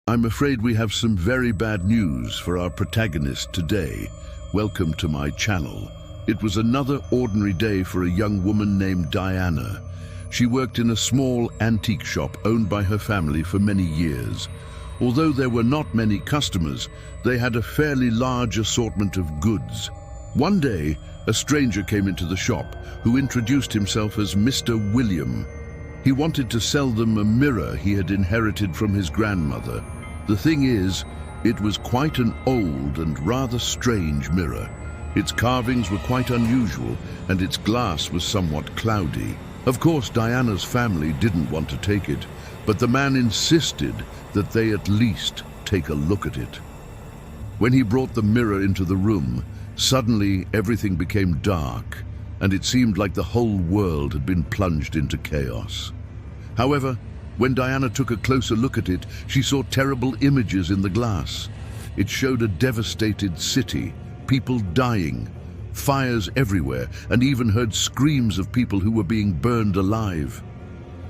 I'm afraid we have some very bad news for our protagonist today. Welcome to my channel. It was another ordinary day for a young woman named Diana. She worked in a small antique shop owned by her family for many years. Although there were not many customers, they had a fairly large assortment of goods. One day, a stranger came into the shop who introduced himself as Mr. William. He wanted to sell them a mirror he had inherited from his grandmother. The thing is, it was quite an old and rather strange mirror. Its carvings were quite unusual, and its glass was somewhat cloudy. Of course, Diana's family didn't want to take it, but the man insisted that they at least take a look at it. When he brought the mirror into the room, suddenly everything became dark, and it seemed like the whole world had been plunged into chaos. However, when Diana took a closer look at it, she saw terrible images in the glass. It showed a devastated city, people dying, fires everywhere, and even heard screams of people who were being burned alive.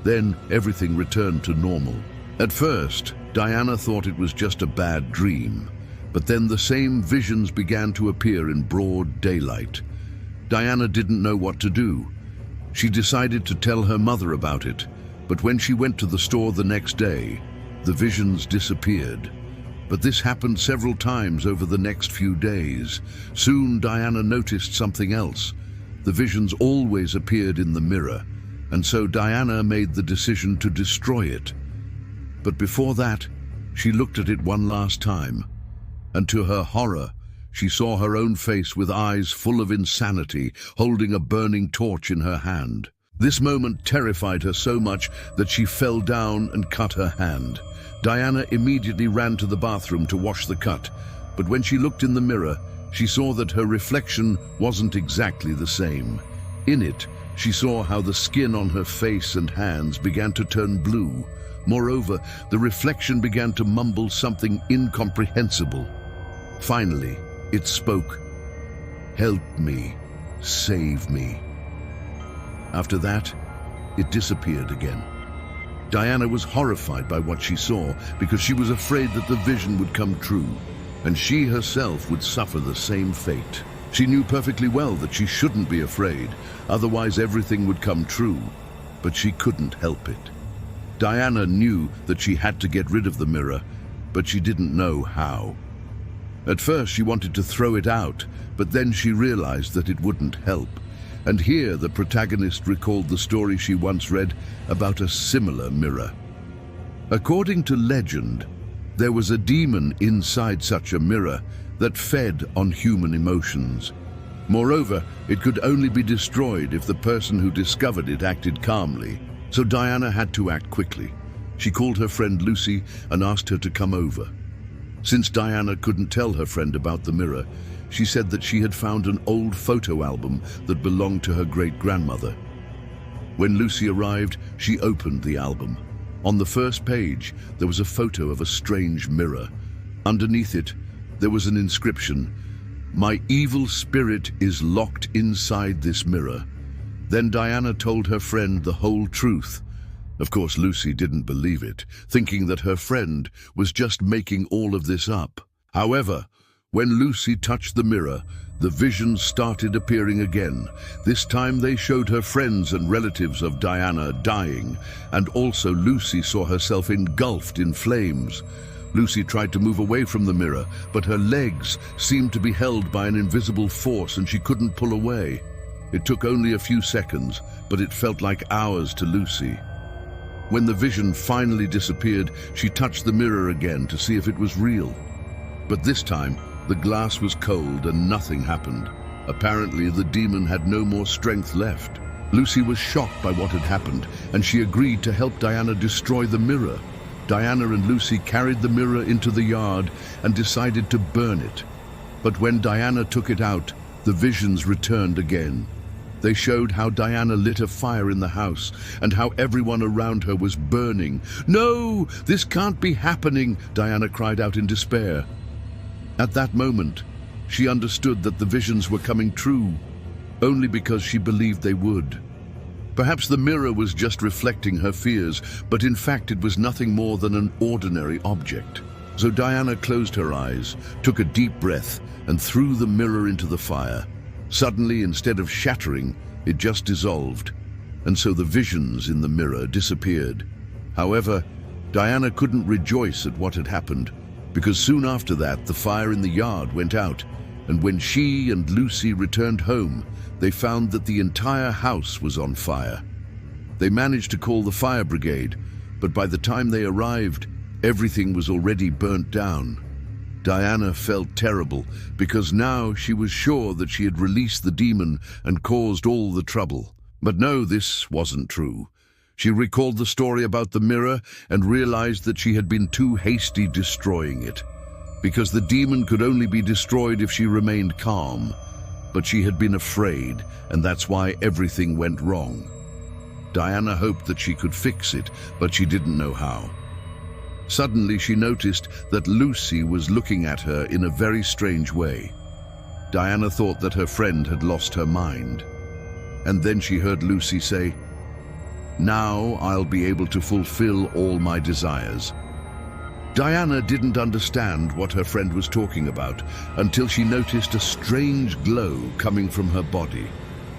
Then everything returned to normal. At first, Diana thought it was just a bad dream, but then the same visions began to appear in broad daylight. Diana didn't know what to do. She decided to tell her mother about it, but when she went to the store the next day, the visions disappeared. But this happened several times over the next few days. Soon Diana noticed something else. The visions always appeared in the mirror, and so Diana made the decision to destroy it. But before that, she looked at it one last time, and to her horror, she saw her own face with eyes full of insanity, holding a burning torch in her hand. This moment terrified her so much that she fell down and cut her hand. Diana immediately ran to the bathroom to wash the cut, but when she looked in the mirror, she saw that her reflection wasn't exactly the same. In it, she saw how the skin on her face and hands began to turn blue. Moreover, the reflection began to mumble something incomprehensible. Finally, it spoke. "Help me, save me." After that, it disappeared again. Diana was horrified by what she saw because she was afraid that the vision would come true, and she herself would suffer the same fate. She knew perfectly well that she shouldn't be afraid, otherwise everything would come true, but she couldn't help it. Diana knew that she had to get rid of the mirror, but she didn't know how. At first she wanted to throw it out, but then she realized that it wouldn't help. And here the protagonist recalled the story she once read about a similar mirror. According to legend, there was a demon inside such a mirror that fed on human emotions. Moreover, it could only be destroyed if the person who discovered it acted calmly. So Diana had to act quickly. She called her friend Lucy and asked her to come over. Since Diana couldn't tell her friend about the mirror, she said that she had found an old photo album that belonged to her great-grandmother. When Lucy arrived, she opened the album. On the first page, there was a photo of a strange mirror. Underneath it, there was an inscription, "My evil spirit is locked inside this mirror." Then Diana told her friend the whole truth. Of course, Lucy didn't believe it, thinking that her friend was just making all of this up. However, when Lucy touched the mirror, the visions started appearing again. This time they showed her friends and relatives of Diana dying, and also Lucy saw herself engulfed in flames. Lucy tried to move away from the mirror, but her legs seemed to be held by an invisible force and she couldn't pull away. It took only a few seconds, but it felt like hours to Lucy. When the vision finally disappeared, she touched the mirror again to see if it was real. But this time, the glass was cold and nothing happened. Apparently, the demon had no more strength left. Lucy was shocked by what had happened, and she agreed to help Diana destroy the mirror. Diana and Lucy carried the mirror into the yard and decided to burn it. But when Diana took it out, the visions returned again. They showed how Diana lit a fire in the house and how everyone around her was burning. "No, this can't be happening," Diana cried out in despair. At that moment, she understood that the visions were coming true, only because she believed they would. Perhaps the mirror was just reflecting her fears, but in fact it was nothing more than an ordinary object. So Diana closed her eyes, took a deep breath, and threw the mirror into the fire. Suddenly, instead of shattering, it just dissolved, and so the visions in the mirror disappeared. However, Diana couldn't rejoice at what had happened, because soon after that the fire in the yard went out, and when she and Lucy returned home, they found that the entire house was on fire. They managed to call the fire brigade, but by the time they arrived, everything was already burnt down. Diana felt terrible, because now she was sure that she had released the demon and caused all the trouble. But no, this wasn't true. She recalled the story about the mirror and realized that she had been too hasty destroying it, because the demon could only be destroyed if she remained calm. But she had been afraid, and that's why everything went wrong. Diana hoped that she could fix it, but she didn't know how. Suddenly she noticed that Lucy was looking at her in a very strange way. Diana thought that her friend had lost her mind. And then she heard Lucy say, "Now I'll be able to fulfill all my desires." Diana didn't understand what her friend was talking about until she noticed a strange glow coming from her body.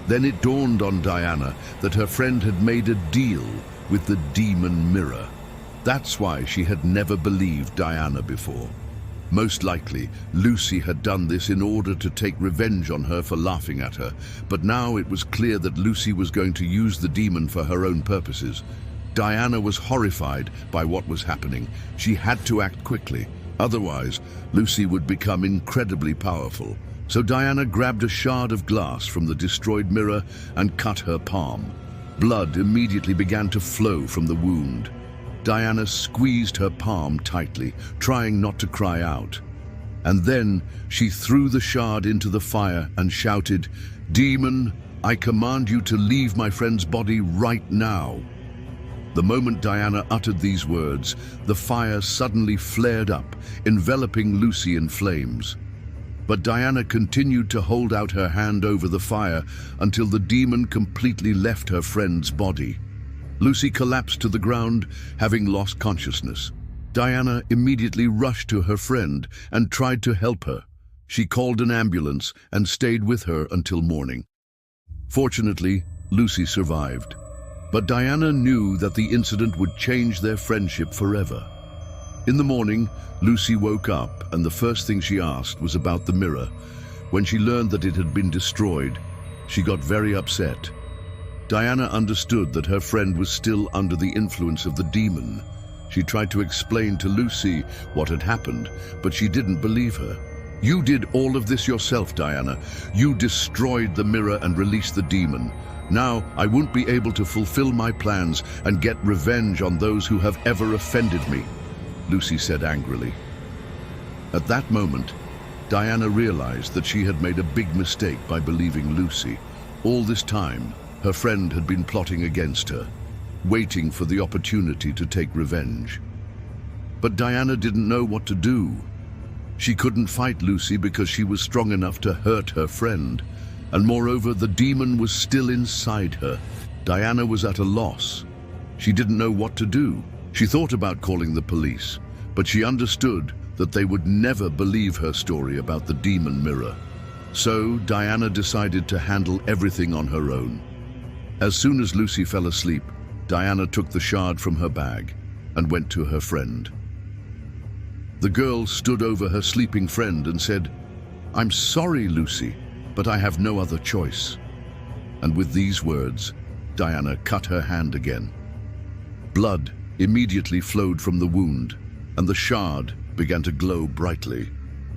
Then it dawned on Diana that her friend had made a deal with the demon mirror. That's why she had never believed Diana before. Most likely, Lucy had done this in order to take revenge on her for laughing at her, but now it was clear that Lucy was going to use the demon for her own purposes. Diana was horrified by what was happening. She had to act quickly, otherwise Lucy would become incredibly powerful. So Diana grabbed a shard of glass from the destroyed mirror and cut her palm. Blood immediately began to flow from the wound. Diana squeezed her palm tightly, trying not to cry out. And then she threw the shard into the fire and shouted, "Demon, I command you to leave my friend's body right now." The moment Diana uttered these words, the fire suddenly flared up, enveloping Lucy in flames. But Diana continued to hold out her hand over the fire until the demon completely left her friend's body. Lucy collapsed to the ground, having lost consciousness. Diana immediately rushed to her friend and tried to help her. She called an ambulance and stayed with her until morning. Fortunately, Lucy survived. But Diana knew that the incident would change their friendship forever. In the morning, Lucy woke up, and the first thing she asked was about the mirror. When she learned that it had been destroyed, she got very upset. Diana understood that her friend was still under the influence of the demon. She tried to explain to Lucy what had happened, but she didn't believe her. "You did all of this yourself, Diana. You destroyed the mirror and released the demon. Now I won't be able to fulfill my plans and get revenge on those who have ever offended me," Lucy said angrily. At that moment, Diana realized that she had made a big mistake by believing Lucy. All this time, her friend had been plotting against her, waiting for the opportunity to take revenge. But Diana didn't know what to do. She couldn't fight Lucy because she was strong enough to hurt her friend, and moreover, the demon was still inside her. Diana was at a loss. She didn't know what to do. She thought about calling the police, but she understood that they would never believe her story about the demon mirror. So Diana decided to handle everything on her own. As soon as Lucy fell asleep, Diana took the shard from her bag and went to her friend. The girl stood over her sleeping friend and said, "I'm sorry, Lucy, but I have no other choice." And with these words, Diana cut her hand again. Blood immediately flowed from the wound, and the shard began to glow brightly.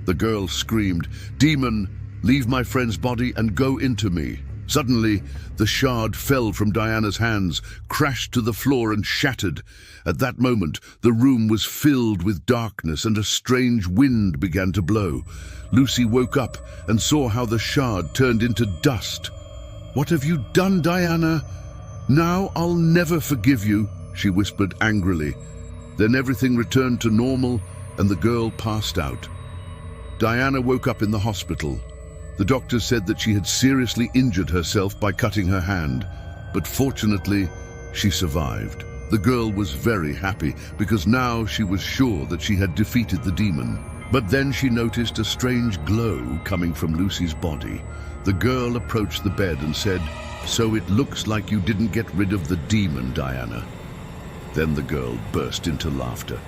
The girl screamed, "Demon, leave my friend's body and go into me." Suddenly, the shard fell from Diana's hands, crashed to the floor and shattered. At that moment, the room was filled with darkness and a strange wind began to blow. Lucy woke up and saw how the shard turned into dust. "What have you done, Diana? Now I'll never forgive you," she whispered angrily. Then everything returned to normal and the girl passed out. Diana woke up in the hospital. The doctor said that she had seriously injured herself by cutting her hand. but fortunately, she survived. The girl was very happy because now she was sure that she had defeated the demon. But then she noticed a strange glow coming from Lucy's body. The girl approached the bed and said, "So it looks like you didn't get rid of the demon, Diana." Then the girl burst into laughter.